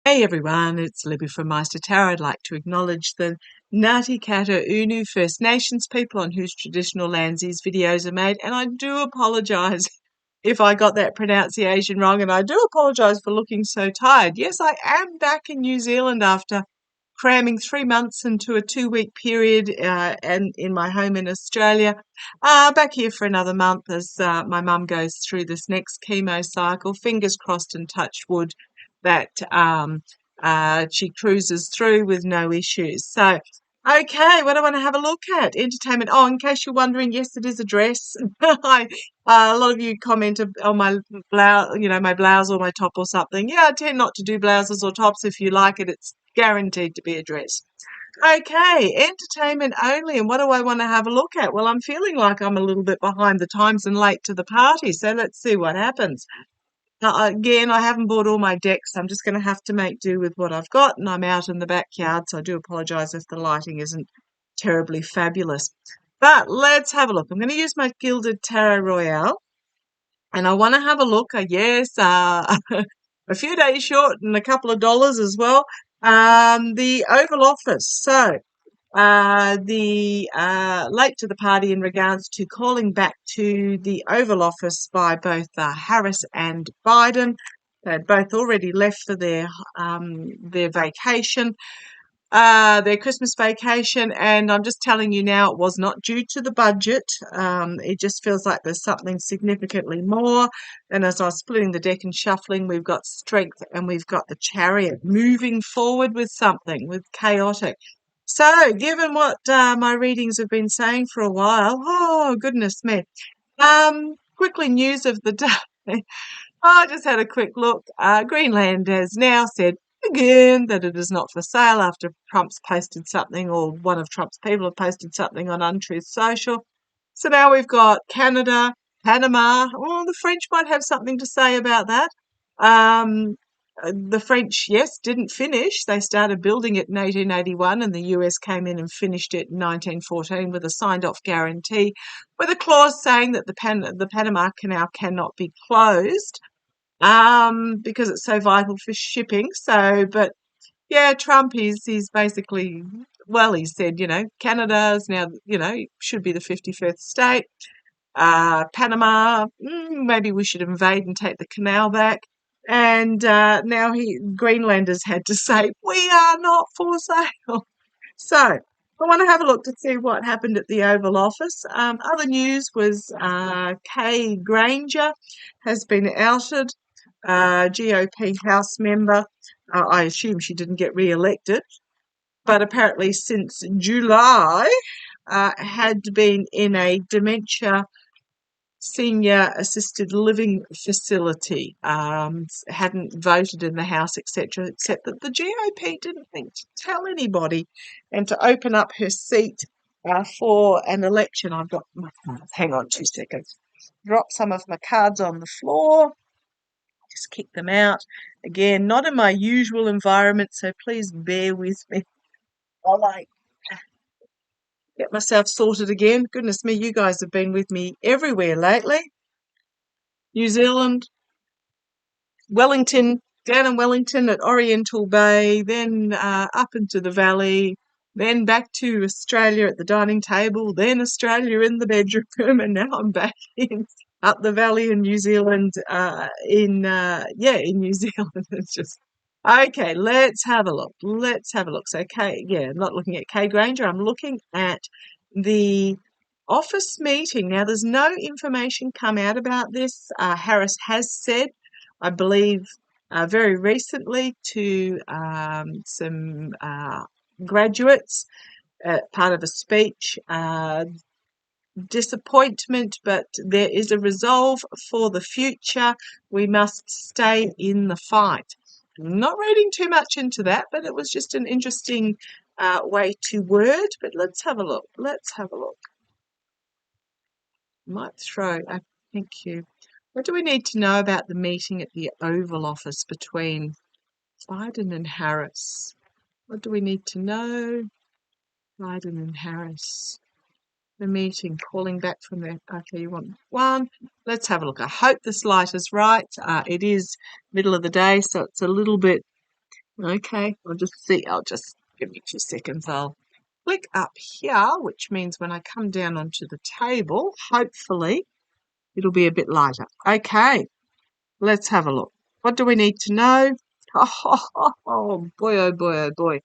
Hey everyone, it's Libby from maighstirtarot. I'd like to acknowledge the Ngāti Kata Unu First Nations people on whose traditional lands these videos are made, and I do apologise if I got that pronunciation wrong, and I do apologise for looking so tired. Yes, I am back in New Zealand after cramming 3 months into a 2-week period and in my home in Australia. Back here for another month as my mum goes through this next chemo cycle. Fingers crossed and touch wood that she cruises through with no issues. So, okay, what I want to have a look at entertainment. Oh, in case you're wondering, yes, it is a dress. A lot of you commented on my blouse, my blouse or my top or something. Yeah, I tend not to do blouses or tops. If you like it, it's guaranteed to be a dress. Okay, entertainment only. And what do I want to have a look at? Well, I'm feeling like I'm a little bit behind the times and late to the party. So let's see what happens. Now, again, I haven't bought all my decks. I'm just going to have to make do with what I've got. And I'm out in the backyard, so I do apologise if the lighting isn't terribly fabulous. But let's have a look. I'm going to use my Gilded Tarot Royale. And I want to have a look. Yes, a few days short and a couple of dollars as well. The Oval Office. So, the late to the party in regards to calling back to the Oval Office by both Harris and Biden. They'd both already left for their vacation, their Christmas vacation, and I'm just telling you now, it was not due to the budget. It just feels like there's something significantly more. And as I was splitting the deck and shuffling, we've got Strength and we've got the Chariot moving forward with something, with chaotic. So, given what my readings have been saying for a while, oh goodness me. Quickly, news of the day. I just had a quick look. Greenland has now said again that it is not for sale after Trump's posted something, or one of Trump's people have posted something on Untruth Social. So now we've got Canada, Panama. Oh, the French might have something to say about that. The French, yes, didn't finish. They started building it in 1881, and the US came in and finished it in 1914 with a signed-off guarantee, with a clause saying that the Panama Canal cannot be closed because it's so vital for shipping. So, but yeah, Trump he's basically, well, he said, Canada's now, should be the 51st state. Panama, maybe we should invade and take the canal back. And now Greenlanders had to say, we are not for sale. So I want to have a look to see what happened at the Oval Office. Other news was Kay Granger has been outed, GOP House member. I assume she didn't get re-elected, but apparently since July had been in a dementia senior assisted living facility, hadn't voted in the House, etc., except that the GOP didn't think to tell anybody and to open up her seat for an election. I've got my cards. Hang on 2 seconds. Drop some of my cards on the floor. Just kick them out. Again, not in my usual environment, so please bear with me while I get myself sorted again. Goodness me, you guys have been with me everywhere lately. New Zealand, Wellington, down in Wellington at Oriental Bay, then up into the valley, then back to Australia at the dining table, then Australia in the bedroom, and now I'm back in up the valley in New Zealand. In New Zealand. It's just okay. Let's have a look. Let's have a look. So, I'm not looking at Kay Granger. I'm looking at the office meeting. Now, there's no information come out about this. Harris has said, I believe, very recently to some graduates, part of a speech, disappointment, but there is a resolve for the future. We must stay in the fight. I'm not reading too much into that, but it was just an interesting way to word. But let's have a look. Let's have a look. Might throw. Thank you. What do we need to know about the meeting at the Oval Office between Biden and Harris? What do we need to know? Biden and Harris. The meeting, calling back from there. Okay, you want one. Let's have a look. I hope this light is right. It is middle of the day, so it's a little bit Okay, I'll just see. I'll just give me 2 seconds. I'll click up here, which means when I come down onto the table, hopefully it'll be a bit lighter. Okay, let's have a look. What do we need to know? Oh boy, oh boy, oh boy.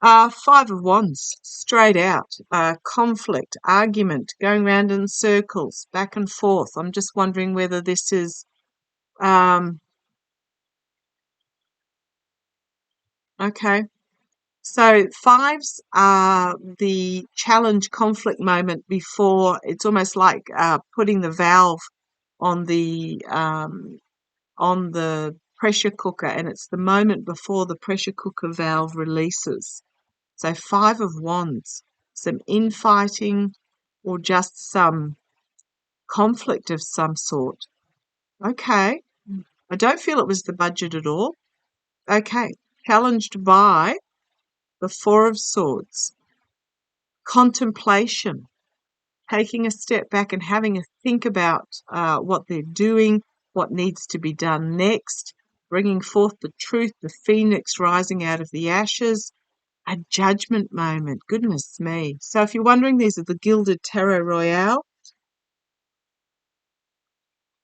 Five of Wands, straight out. Conflict, argument, going round in circles, back and forth. I'm just wondering whether this is okay. So fives are the challenge conflict moment before it's almost like putting the valve on the pressure cooker, and it's the moment before the pressure cooker valve releases. So Five of Wands, some infighting or just some conflict of some sort. Okay. I don't feel it was the budget at all. Okay. Challenged by the Four of Swords. Contemplation. Taking a step back and having a think about what they're doing, what needs to be done next, bringing forth the truth, the phoenix rising out of the ashes, a judgment moment. Goodness me. So if you're wondering, these are the Gilded Tarot Royale.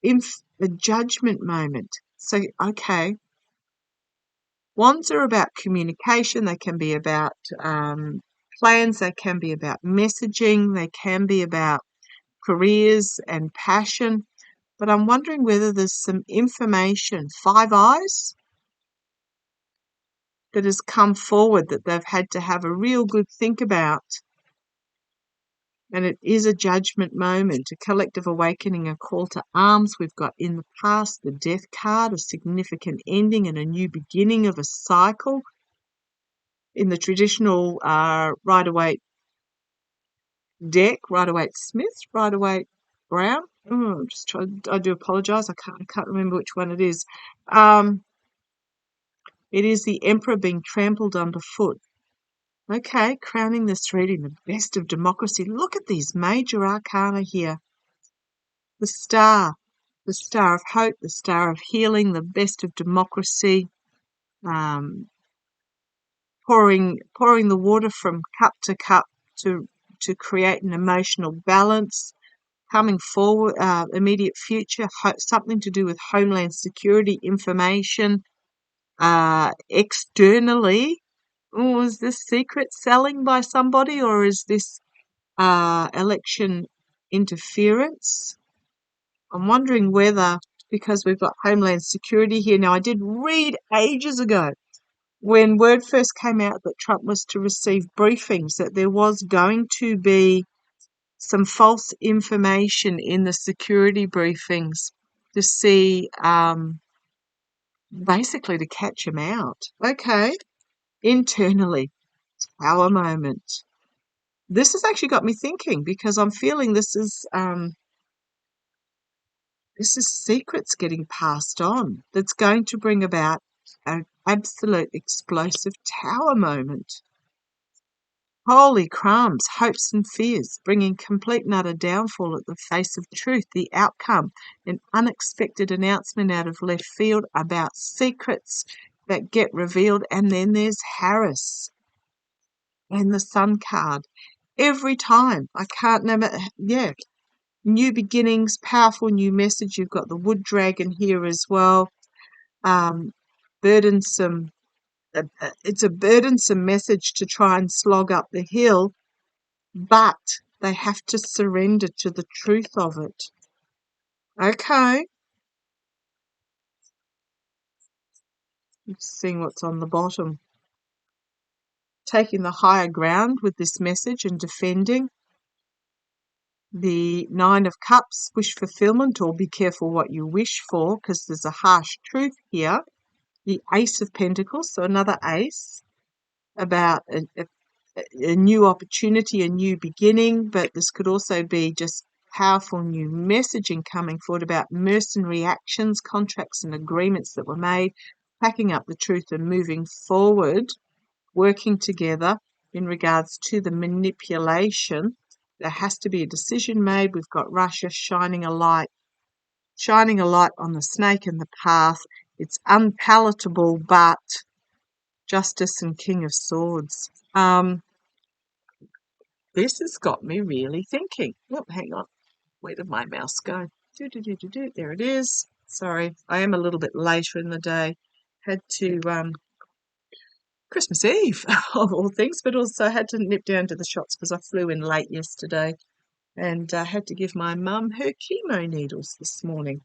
The judgment moment. So, okay. Wands are about communication. They can be about plans. They can be about messaging. They can be about careers and passion. But I'm wondering whether there's some information, Five Eyes, that has come forward that they've had to have a real good think about. And it is a judgment moment, a collective awakening, a call to arms. We've got in the past the Death card, a significant ending and a new beginning of a cycle. In the traditional Rider-Waite deck, Rider-Waite-Smith, Rider-Waite-Brown. I do apologise. I can't remember which one it is. It is the Emperor being trampled underfoot. Okay, crowning this reading, the best of democracy. Look at these major arcana here. The Star of hope, the Star of healing, the best of democracy, pouring the water from cup to cup to create an emotional balance, coming forward, immediate future, something to do with homeland security information, externally. Oh, is this secret selling by somebody, or is this election interference? I'm wondering whether, because we've got Homeland Security here. Now, I did read ages ago when word first came out that Trump was to receive briefings that there was going to be some false information in the security briefings to see, basically to catch him out. Okay, internally, our moment. This has actually got me thinking, because I'm feeling this is secrets getting passed on that's going to bring about an absolute explosive Tower moment. Holy crumbs, hopes and fears, bringing complete and utter downfall at the face of truth, the outcome, an unexpected announcement out of left field about secrets that get revealed. And then there's Harris and the Sun card. Every time, I can't remember, yeah, new beginnings, powerful new message. You've got the Wood Dragon here as well. Burdensome. It's a burdensome message to try and slog up the hill, but they have to surrender to the truth of it. Okay. Seeing what's on the bottom. Taking the higher ground with this message and defending. The Nine of Cups, wish fulfillment, or be careful what you wish for, because there's a harsh truth here. The Ace of Pentacles, so another ace, about a new opportunity, a new beginning, but this could also be just powerful new messaging coming forward about mercenary actions, contracts and agreements that were made, packing up the truth and moving forward, working together in regards to the manipulation. There has to be a decision made. We've got Russia shining a light on the snake in the path. It's unpalatable, but Justice and King of Swords. This has got me really thinking. Oh, hang on. Where did my mouse go? There it is. Sorry, I am a little bit later in the day. Had to Christmas Eve of all things, but also had to nip down to the shops because I flew in late yesterday, and had to give my mum her chemo needles this morning.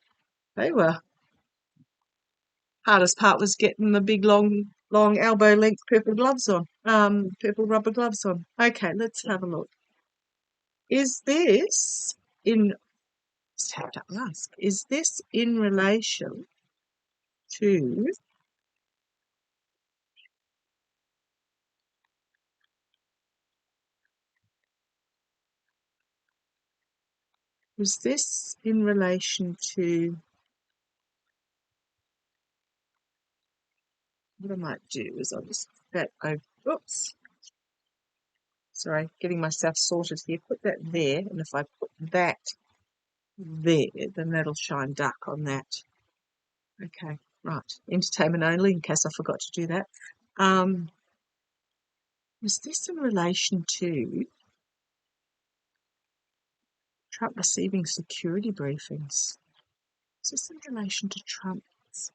They were hardest part was getting the big long elbow length purple gloves on, purple rubber gloves on. Okay, let's have a look. Is this in? Just have to ask. Is this in relation to? Is this in relation to? What I might do is I'll just put that over. Oops. Sorry, getting myself sorted here. Put that there, and if I put that there, then that'll shine dark on that. Okay, right. Entertainment only, in case I forgot to do that. Is this in relation to Trump receiving security briefings? Is this in relation to Trump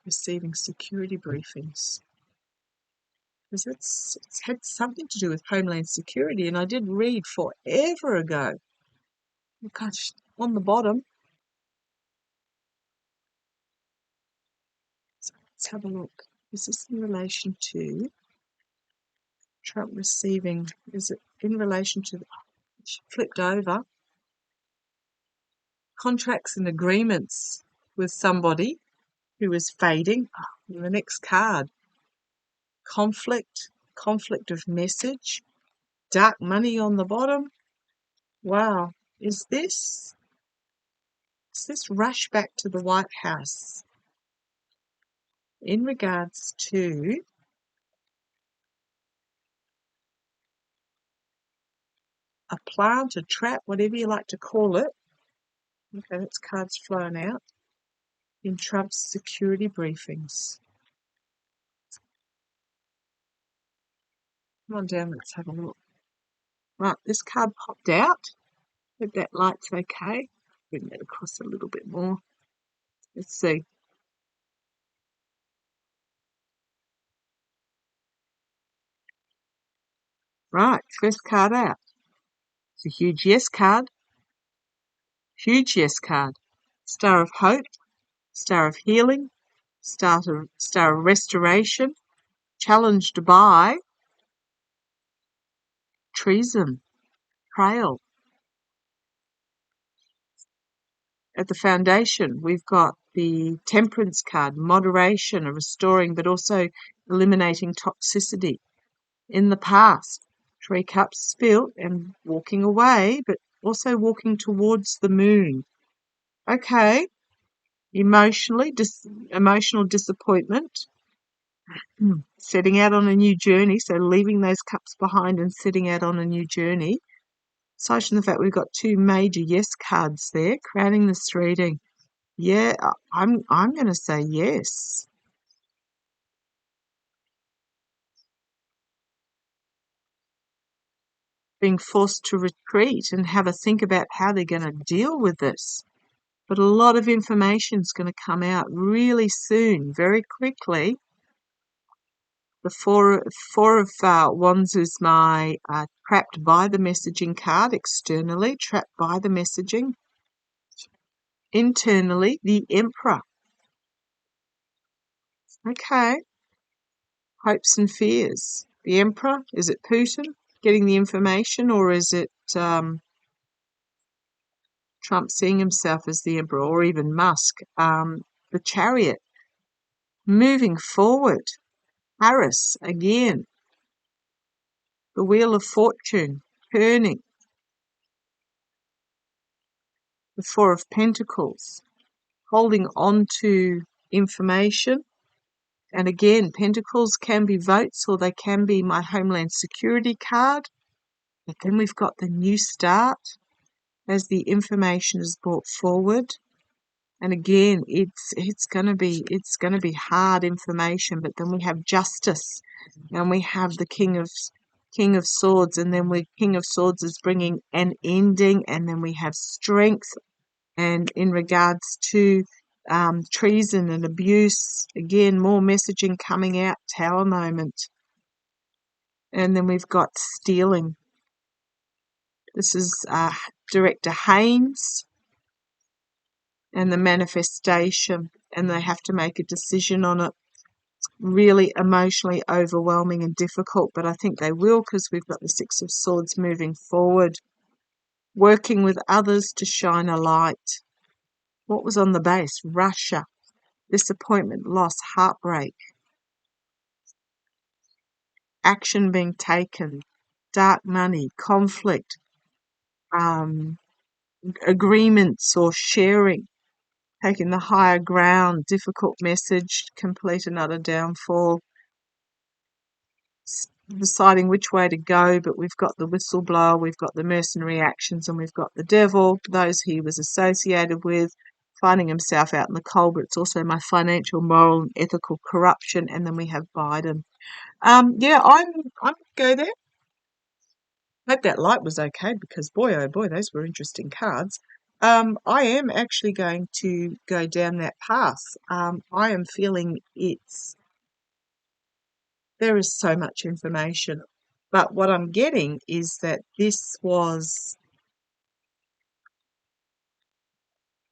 receiving security briefings? Because it's had something to do with Homeland Security, and I did read forever ago. Oh gosh, on the bottom. So let's have a look. Is this in relation to Trump receiving? Is it in relation to? Flipped over. Contracts and agreements with somebody who is fading. Oh, the next card. Conflict of message. Dark money on the bottom. Wow. Is this rush back to the White House in regards to a plant, a trap, whatever you like to call it? Okay, that's cards flown out. In Trump's security briefings. Come on down, let's have a look. Right, this card popped out. Hope that light's okay. Bring that across a little bit more. Let's see. Right, first card out. It's a huge yes card. Huge yes card. Star of Hope, Star of Healing, Star of Restoration, challenged by treason, betrayal. At the foundation, we've got the Temperance card, moderation, a restoring, but also eliminating toxicity. In the past, 3 cups spilt and walking away, but also walking towards the moon. Okay, emotional disappointment, setting out on a new journey, so leaving those cups behind and setting out on a new journey. Aside from the fact we've got 2 major yes cards there, crowning this reading. Yeah, I'm going to say yes. Being forced to retreat and have a think about how they're going to deal with this. But a lot of information is going to come out really soon, very quickly. The four of Wands is my trapped by the messaging card externally, trapped by the messaging. Internally, the Emperor. Okay. Hopes and fears. The Emperor, is it Putin getting the information, or is it Trump seeing himself as the Emperor, or even Musk? The Chariot. Moving forward. Harris again. The Wheel of Fortune, turning. The 4 of Pentacles, holding on to information. And again, Pentacles can be votes, or they can be my Homeland Security card. But then we've got the New Start as the information is brought forward. And again, it's gonna be hard information, but then we have justice, and we have the King of Swords, and then King of Swords is bringing an ending, and then we have strength, and in regards to treason and abuse, again, more messaging coming out, Tower moment. And then we've got stealing. This is Director Haynes and the manifestation, and they have to make a decision on it. It's really emotionally overwhelming and difficult, but I think they will, because we've got the Six of Swords moving forward, working with others to shine a light. What was on the base? Russia, disappointment, loss, heartbreak, action being taken, dark money, conflict, agreements or sharing, taking the higher ground, difficult message, complete and utter downfall, deciding which way to go. But we've got the whistleblower, we've got the mercenary actions, and we've got the devil, those he was associated with, finding himself out in the cold. But it's also my financial, moral, and ethical corruption. And then we have Biden. Yeah, I'm go there. Hope that light was okay, because boy, oh boy, those were interesting cards. I am actually going to go down that path. I am feeling there is so much information, but what I'm getting is that this was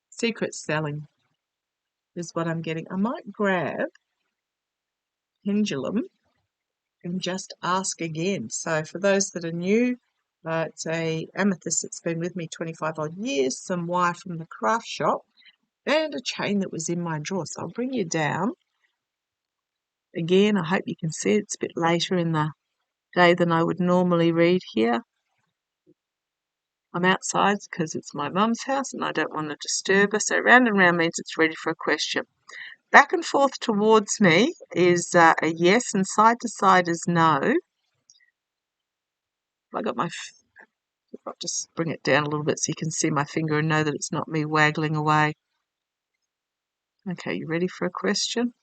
secret selling, is what I'm getting. I might grab Pendulum and just ask again. So for those that are new, it's a amethyst that's been with me 25 odd years, some wire from the craft shop, and a chain that was in my drawer. So I'll bring you down. Again, I hope you can see it. It's a bit later in the day than I would normally read here. I'm outside because it's my mum's house and I don't want to disturb her. So round and round means it's ready for a question. Back and forth towards me is a yes, and side to side is no. I'll just bring it down a little bit so you can see my finger and know that it's not me waggling away. Okay, you ready for a question?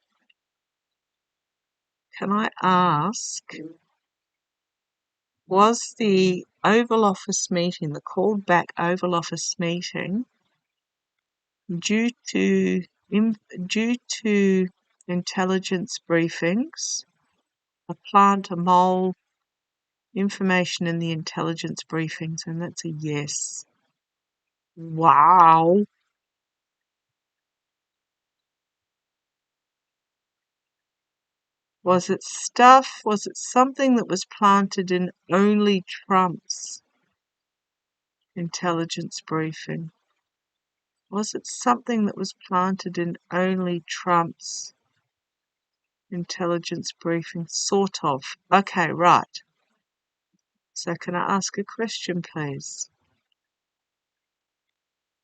Can I ask, was the Oval Office meeting, the called back Oval Office meeting, due to intelligence briefings, a plant, a mole, information in the intelligence briefings? And that's a yes. Wow. Was it stuff? Was it something that was planted in only Trump's intelligence briefing? Was it something that was planted in only Trump's intelligence briefing? Sort of. Okay, right. So can I ask a question, please?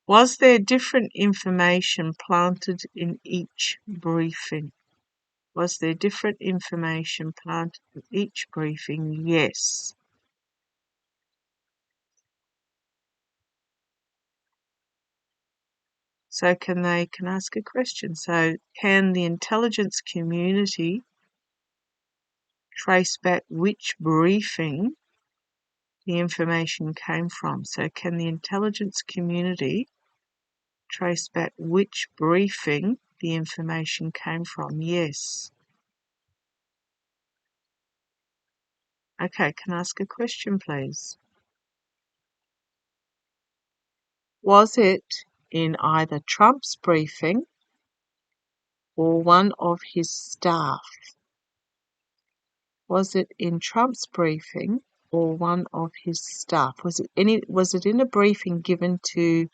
Was there different information planted in each briefing? Was there different information planted in each briefing? Yes. So can I ask a question? So can the intelligence community trace back which briefing the information came from? So can the intelligence community trace back which briefing the information came from? Yes. Okay, can I ask a question, please? Was it in either Trump's briefing or one of his staff? Was it in Trump's briefing or one of his staff? Was it in a briefing given to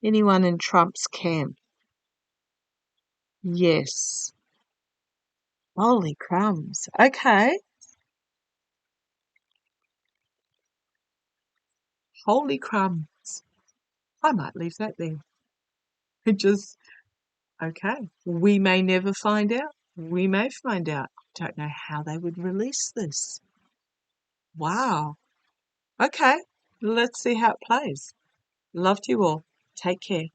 anyone in Trump's camp? Yes. Holy crumbs. Okay. Holy crumbs. I might leave that there. Okay. We may never find out. We may find out. Don't know how they would release this. Wow. Okay. Let's see how it plays. Love to you all. Take care.